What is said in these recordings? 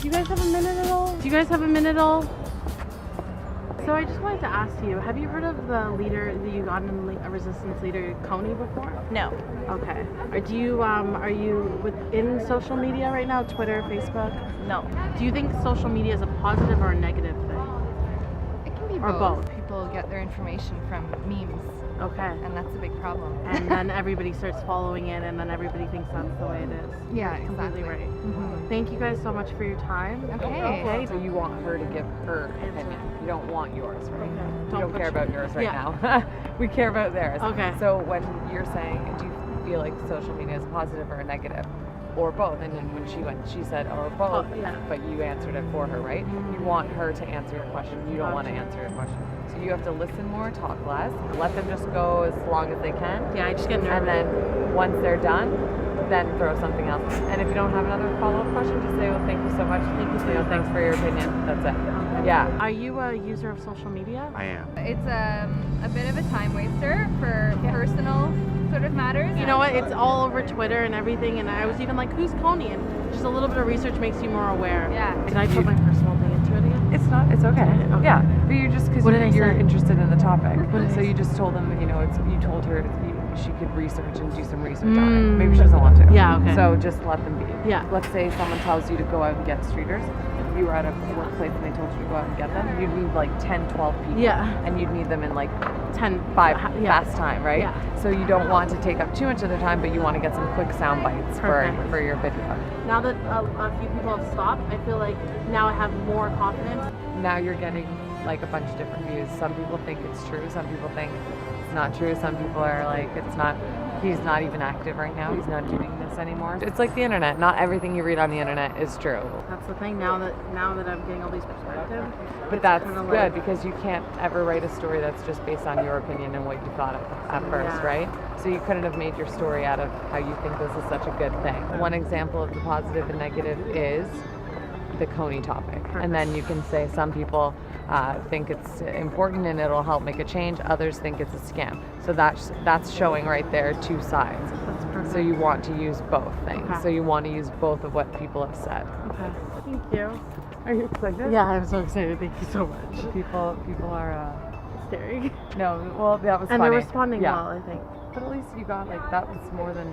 you guys have a minute at all? Do you guys have a minute at all? So I just wanted to ask you, have you heard of the leader, the Ugandan resistance leader, Kony, before? No. Okay. Are you within social media right now? Twitter, Facebook? No. Do you think social media is a positive or a negative thing? It can be Or both. People get their information from memes, Okay. and that's a big problem. And then everybody starts following it, and then everybody thinks that's the way it is. Yeah, Completely exactly. right. Thank you guys so much for your time. Okay. So you want her to give her opinion. You don't want yours, right? Okay. We don't care about yours right Yeah. now. We care about theirs. Okay. So when you're saying, do you feel like social media is a positive or a negative? Or both? And then when she went, she said, or both, yeah. but you answered it for her, right? You want her to answer your question. You don't want to answer your question. So you have to listen more, talk less, let them just go as long as they can. Yeah, I just get nervous. And then once they're done, then throw something else. And if you don't have another follow-up question, just say, well, thank you so much. Thank you, thanks for your opinion. That's it. Yeah. Are you a user of social media? I am. It's a bit of a time waster for personal sort of matters. You know what? It's all over Twitter and everything, and I was even like, who's Kony? And just a little bit of research makes you more aware. Yeah. Can I put my personal thing into it again? It's not. It's okay. Okay. Yeah, but you just because What did I you're say? interested in the topic, What did I so you say? just told them. You told her she could research and do some research on it. Maybe she doesn't want to. Yeah, okay. So just let them be. Yeah. Let's say someone tells you to go out and get streeters. If you were at a workplace and they told you to go out and get them, you'd need like 10, 12 people. Yeah. And you'd need them in like 10, 5 yeah. fast time, right? Yeah. So you don't want to take up too much of their time, but you want to get some quick sound bites Perfect. for your video. Now that a few people have stopped, I feel like now I have more confidence. Now you're getting like a bunch of different views. Some people think it's true. Some people think it's not true. Some people are like, he's not even active right now. He's not doing this anymore. It's like the internet. Not everything you read on the internet is true. That's the thing. Now that I'm getting all these perspectives. But that's kinda good like- because you can't ever write a story that's just based on your opinion and what you thought at first, Yeah. right? So you couldn't have made your story out of how you think this is such a good thing. One example of the positive and negative is the Kony topic. And then you can say some people think it's important and it'll help make a change. Others think it's a scam. So that's showing right there two sides. That's perfect. So you want to use both things. Okay. So you want to use both of what people have said. Okay. Thank you. Are you excited? Yeah, I'm so excited. Thank you so much. People are Staring. no. Well, that was And funny. they're responding Yeah. well, I think. But at least you got that was more than.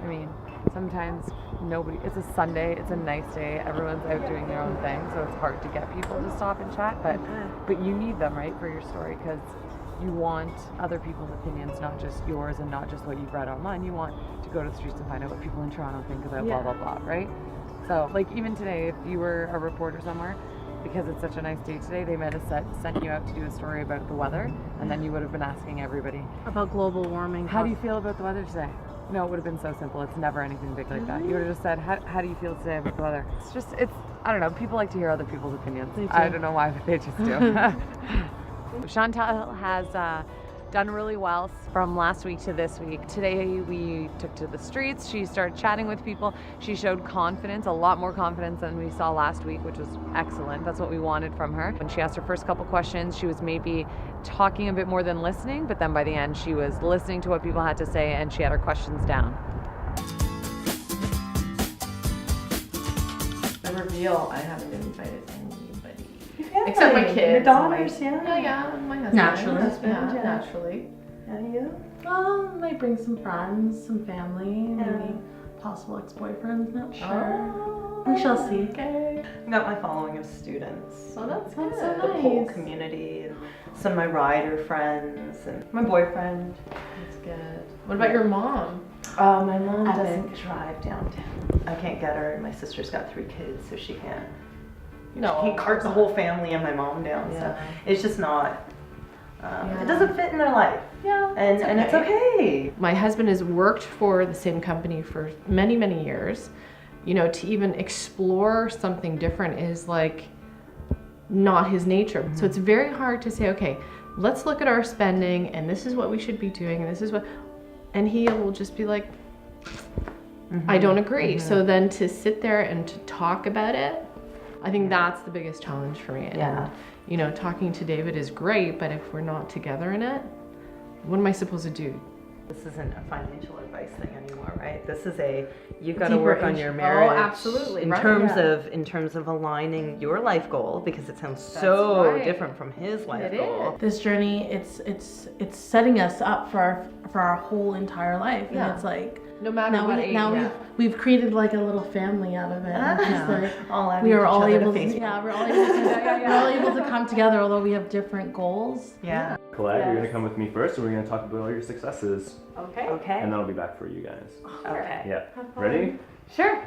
I mean, sometimes nobody. It's a Sunday. It's a nice day. Everyone's out doing their own thing, so it's hard to get people to stop and chat. But you need them, right, for your story because you want other people's opinions, not just yours and not just what you've read online. You want to go to the streets and find out what people in Toronto think about blah blah blah, right? So like even today, if you were a reporter somewhere, because it's such a nice day today, they might have sent you out to do a story about the weather, and then you would have been asking everybody, About global warming. how do you feel about the weather today? No, it would have been so simple. It's never anything big like that. You would have just said, how do you feel today about the weather? I don't know. People like to hear other people's opinions. They do. I don't know why, but they just do. Chantal has done really well from last week to this week. Today we took to the streets. She started chatting with people. She showed confidence, a lot more confidence than we saw last week, which was excellent. That's what we wanted from her. When she asked her first couple questions, she was maybe talking a bit more than listening, but then by the end she was listening to what people had to say and she had her questions down. The reveal, I haven't invited anybody. Except my kids. Your daughters, Yeah, my husband. Naturally. Yeah, naturally. And you? Might bring some friends, some family, maybe possible ex-boyfriends, not sure. We shall see. Okay. I got my following of students. Oh, that's good. The whole community and some of my rider friends and my boyfriend. That's good. What about your mom? My mom Epic. doesn't drive downtown. I can't get her. My sister's got 3 kids, so she can't. No. She can't cart the whole family and my mom down. So Yeah. it's just not. It doesn't fit in their life. Yeah. And it's okay. My husband has worked for the same company for many, many years. You know, to even explore something different is like not his nature. Mm-hmm. So it's very hard to say, okay, let's look at our spending and this is what we should be doing and this is what, and he will just be like, I don't agree. So then to sit there and to talk about it, I think that's the biggest challenge for me. Yeah. And, you know, talking to David is great, but if we're not together in it, what am I supposed to do? This isn't a financial advice thing anymore, right? This is you got to Deeper work on issue. your Oh, marriage. absolutely, In right, terms yeah. in terms of aligning your life goal, because it sounds so right. different from his life It goal. is. This journey, it's setting us up for our whole entire life, and Yeah. it's like No matter now what age. Yeah. we've created like a little family out of it. And it's just like All adding we are each all other to able to, Facebook. yeah, we're all able to, we're all able to come together, although we have different goals. Yeah. Colette, you're gonna come with me first, and we're gonna talk about all your successes, Okay. Okay. and then I'll be back for you guys. Okay. Yeah. Ready? Sure.